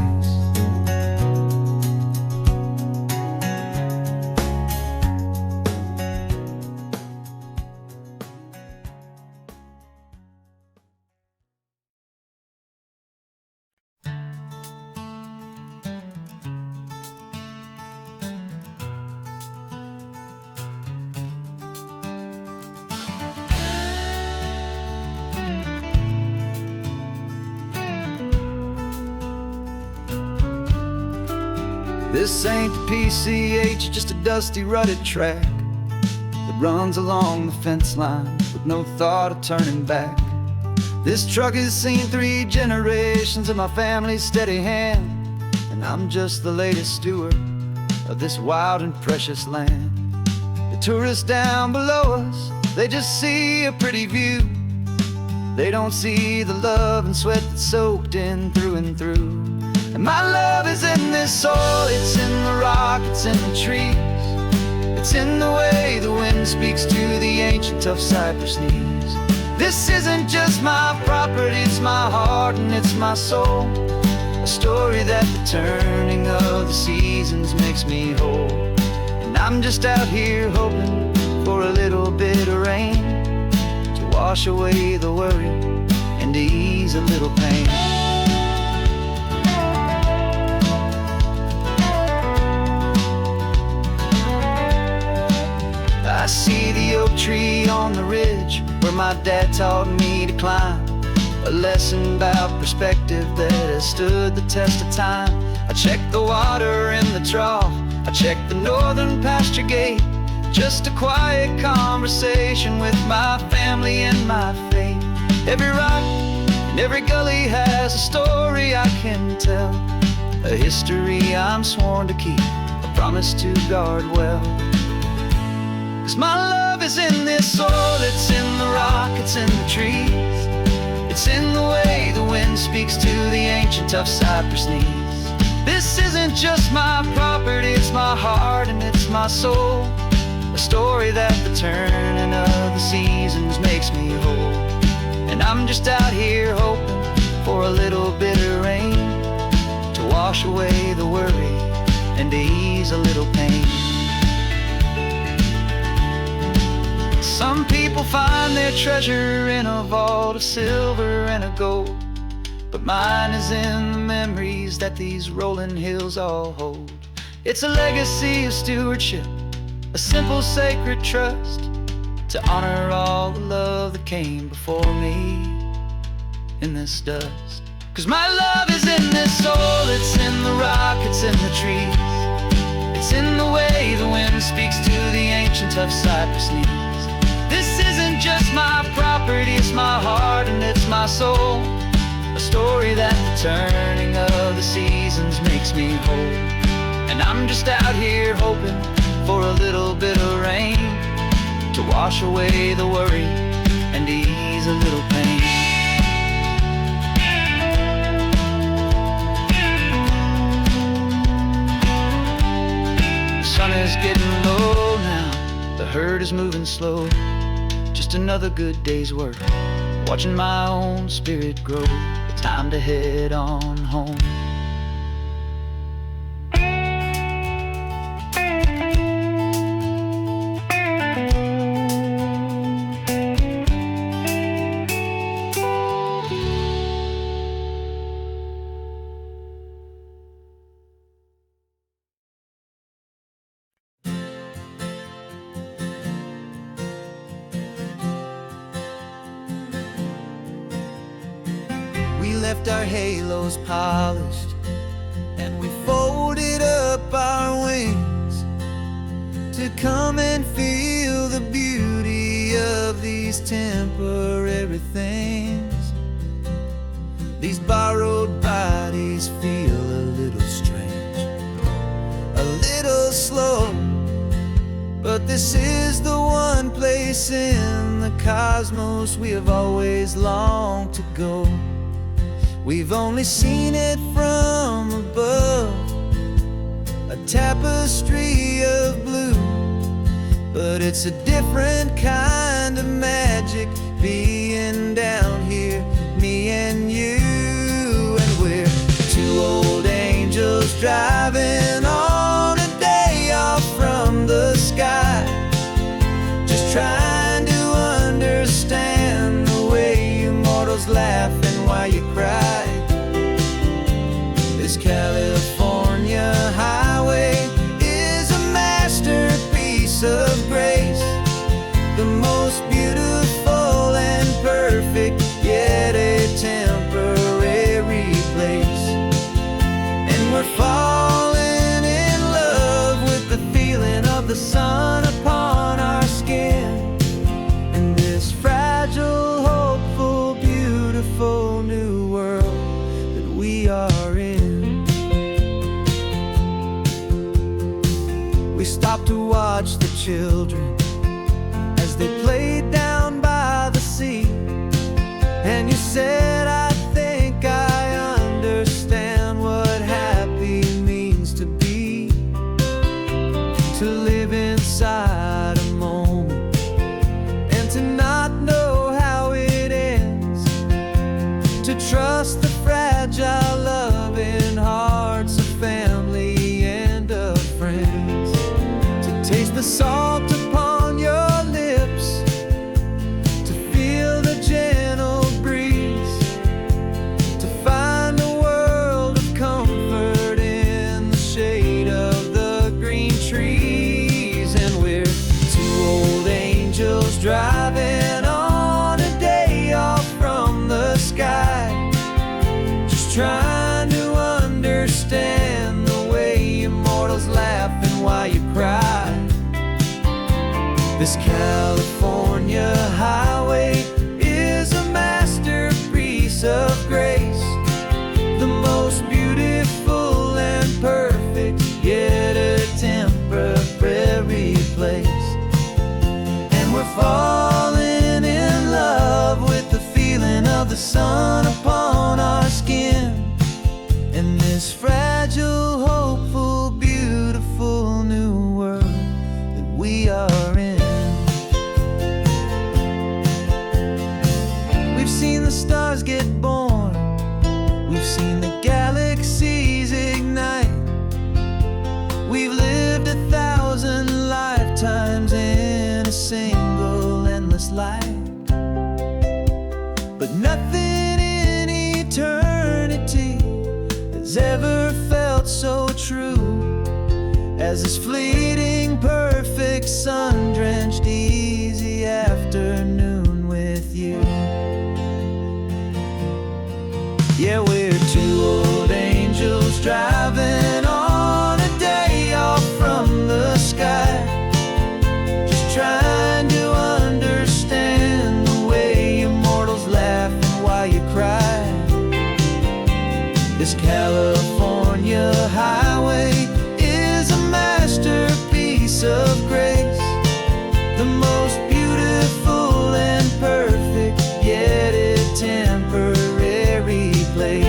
This ain't the PCH, just a dusty, rutted track that runs along the fence line with no thought of turning back. This truck has seen 3 generations of my family's steady hand, and I'm just the latest steward of this wild and precious land. The tourists down below us, they just see a pretty view. They don't see the love and sweat that's soaked in through and through. And my love is in this soil, it's in the rock, it's in the trees. It's in the way the wind speaks to the ancient tough cypress knees. This isn't just my property, it's my heart and it's my soul. A story that the turning of the seasons makes me whole. And I'm just out here hoping for a little bit of rain to wash away the worry and to ease a little pain. I see the oak tree on the ridge where my dad taught me to climb. A lesson about perspective that has stood the test of time. I check the water in the trough, I check the northern pasture gate. Just a quiet conversation with my family and my faith. Every rock and every gully has a story I can tell, a history I'm sworn to keep, a promise to guard well. 'Cause my love is in this soil, it's in the rock, it's in the trees. It's in the way the wind speaks to the ancient tough cypress knees. This isn't just my property, it's my heart and it's my soul. A story that the turning of the seasons makes me whole. And I'm just out here hoping for a little bit of rain to wash away the worry and to ease a little pain. Some people find their treasure in a vault of silver and a gold, but mine is in the memories that these rolling hills all hold. It's a legacy of stewardship, a simple sacred trust, to honor all the love that came before me in this dust. 'Cause my love is in this soul, it's in the rock, it's in the trees. It's in the way the wind speaks to the ancient tough cypress knees. This isn't just my property, it's my heart and it's my soul. A story that the turning of the seasons makes me whole. And I'm just out here hoping for a little bit of rain to wash away the worry and ease a little pain. The sun is getting low now, the herd is moving slow. Just another good day's work, watching my own spirit grow. Time to head on home. We left our halos polished and we folded up our wings to come and feel the beauty of these temporary things. These borrowed bodies feel a little strange, a little slow, but this is the one place in the cosmos we have always longed to go. We've only seen it from above, a tapestry of blue, but it's a different kind of magic being down here, me and you. And we're two old angels driving on a day off from the sky, just trying to understand the way you mortals laugh and why you cry. This California highway is a masterpiece of grace, the most beautiful and perfect, yet a temporary place. And we're falling in love with the feeling of the sun upon our skin, and this fragile, hopeful, beautiful new world that we are in. We stopped to watch the children as they played down by the sea, and you said, I think I understand what happy means to be, to live inside a moment and to not know how it ends, to trust the fragile loving hearts of family and of friends, to taste the salt upon your lips, to feel the gentle breeze This California highway is a masterpiece of grace, the most beautiful and perfect, yet a temporary place. And we're falling in love with the feeling of the sun upon our skin, in this fragile, hopeful, beautiful new world that we are in. We've seen the stars get born, we've seen the galaxies ignite, we've lived 1,000 lifetimes in a single endless life. But nothing in eternity has ever felt so true as this fleeting, perfect, sun-drenched, easy afternoon with you. Yeah, we're two old angels driving on a day off from the sky, just trying to understand the way immortals laugh and why you cry. This California highway is a masterpiece of grace, the most beautiful and perfect, yet a temporary place.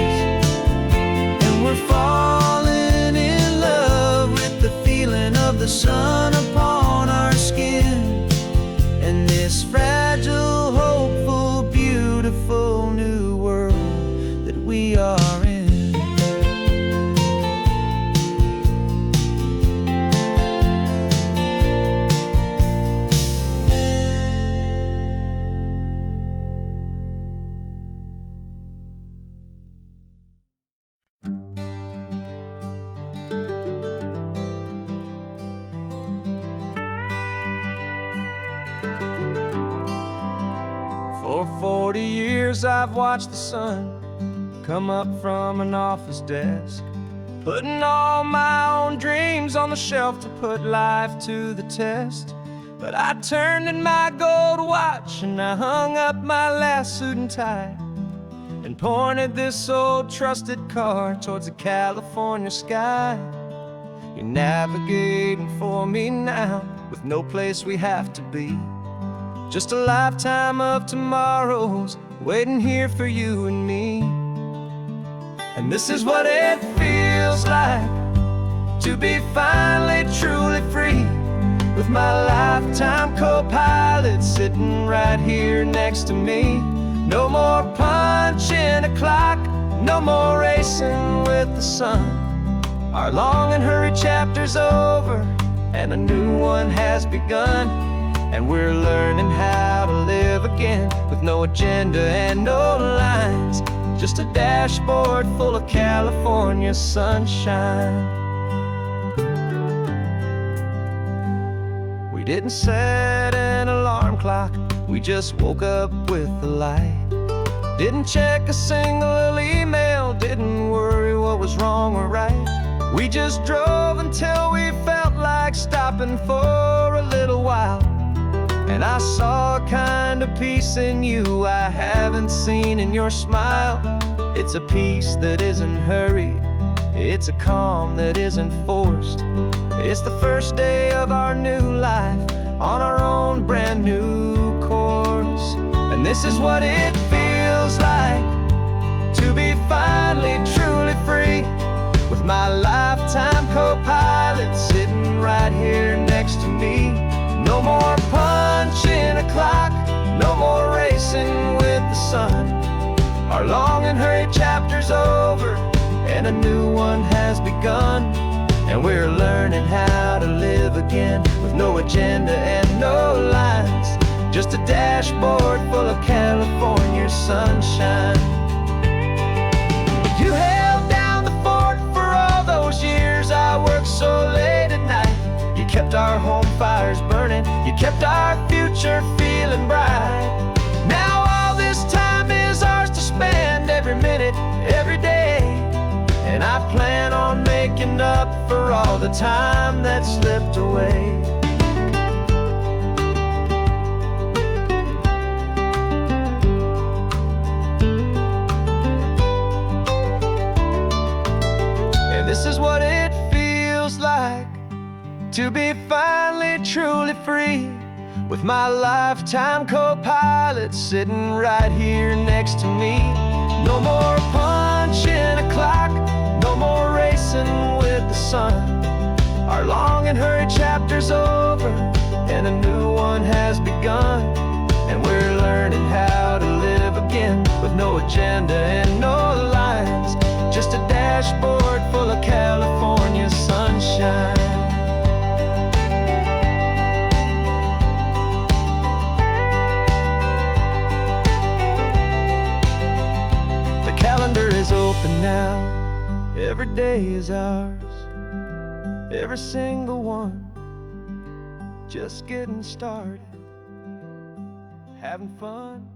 And we're falling in love with the feeling of the sun upon our skin, and this fragile, hopeful, beautiful new world that we are in. For 40 years I've watched the sun come up from an office desk, putting all my own dreams on the shelf to put life to the test. But I turned in my gold watch and I hung up my last suit and tie, and pointed this old trusted car towards the California sky. You're navigating for me now, with no place we have to be, just a lifetime of tomorrows waiting here for you and me. And this is what it feels like to be finally truly free, with my lifetime co-pilot sitting right here next to me. No more punching a clock, no more racing with the sun. Our long and hurried chapter's over and a new one has begun. And we're learning how to live again, with no agenda and no lines, just a dashboard full of California sunshine. We didn't set an alarm clock, we just woke up with the light. Didn't check a single email, didn't worry what was wrong or right. We just drove until we felt like stopping for a little while. And I saw a kind of peace in you I haven't seen in your smile. It's a peace that isn't hurried, it's a calm that isn't forced. It's the first day of our new life on our own brand new course. And this is what it feels like to be finally truly free, with my lifetime co-pilot sitting right here next to me. No more punching a clock, no more racing with the sun. Our long and hurried chapter's over and a new one has begun. And we're learning how to live again, with no agenda and no lines, just a dashboard full of California sunshine. You held down the fort for all those years I worked so late at night. You kept our home fires burning, you kept our future feeling bright. Now all this time is ours to spend, every minute, every day. And I plan on making up for all the time that slipped away. to be finally truly free, with my lifetime co-pilot sitting right here next to me. No more punching a clock, no more racing with the sun. Our long and hurried chapter's over, and a new one has begun. And we're learning how to live again, with no agenda and no lines, just a dashboard full of California sunshine. The calendar is open now, every day is ours, every single one, just getting started, having fun.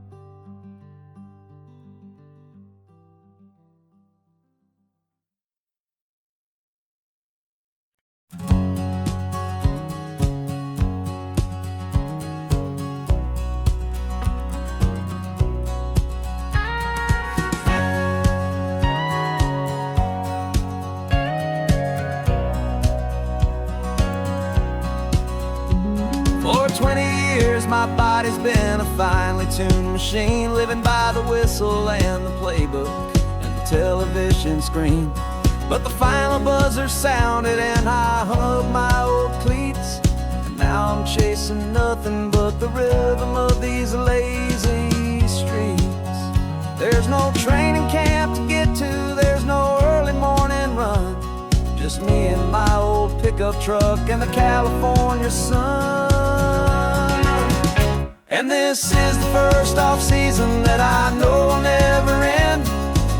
For 20 years my body's been a finely tuned machine, living by the whistle and the playbook and the television screen. But the final buzzer sounded and I hung up my old cleats, and now I'm chasing nothing but the rhythm of these lazy streets. There's no training camp to get to, there's no early morning run, just me and my old pickup truck and the California sun. And this is the first off-season that I know will never end,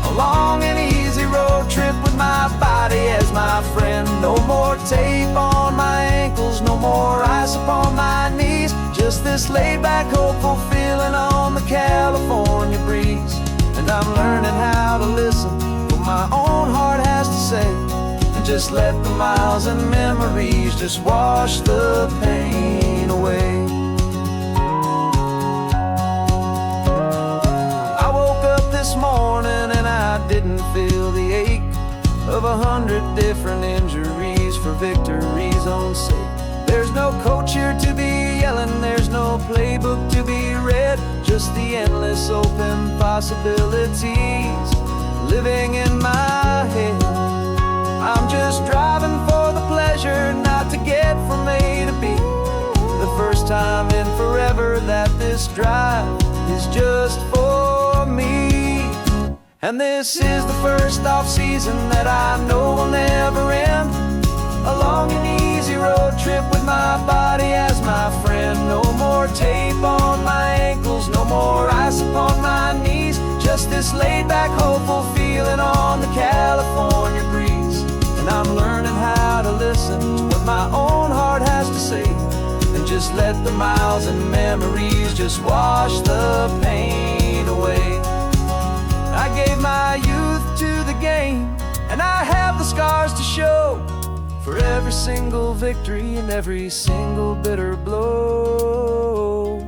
a long and easy road trip with my body as my friend. No more tape on my ankles, no more ice upon my knees, just this laid-back, hopeful feeling on the California breeze. And I'm learning how to listen to what my own heart has to say, and just let the miles and memories just wash the pain away. This morning and I didn't feel the ache of 100 different injuries for victory's own sake. There's no coach here to be yelling, there's no playbook to be read, just the endless open possibilities living in my head. I'm just driving for the pleasure, not to get from A to B. The first time in forever that this drive is just for me. And this is the first off-season that I know will never end, a long and easy road trip with my body as my friend. No more tape on my ankles, no more ice upon my knees, just this laid-back, hopeful feeling on the California breeze. And I'm learning how to listen to what my own heart has to say, and just let the miles and memories just wash the pain away. I gave my youth to the game, and I have the scars to show for every single victory and every single bitter blow.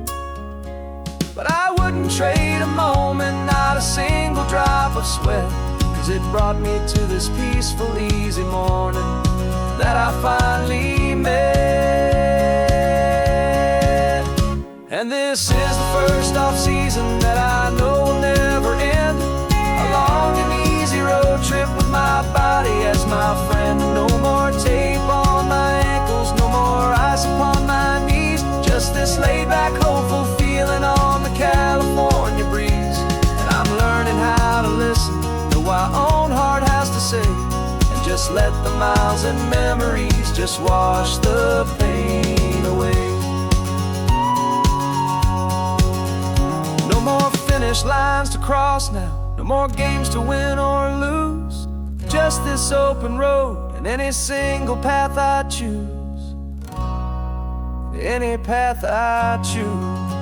But I wouldn't trade a moment, not a single drop of sweat, 'cause it brought me to this peaceful, easy morning that I finally met. And this is the first off-season that I know will never end, a long and easy road trip with my body as my friend. No more tape on my ankles, no more ice upon my knees, just this laid-back, hopeful feeling on the California breeze. And I'm learning how to listen to what my own heart has to say, and just let the miles and memories just wash the pain away. No more finish lines to cross now, no more games to win or lose, just this open road and any single path I choose, any path I choose.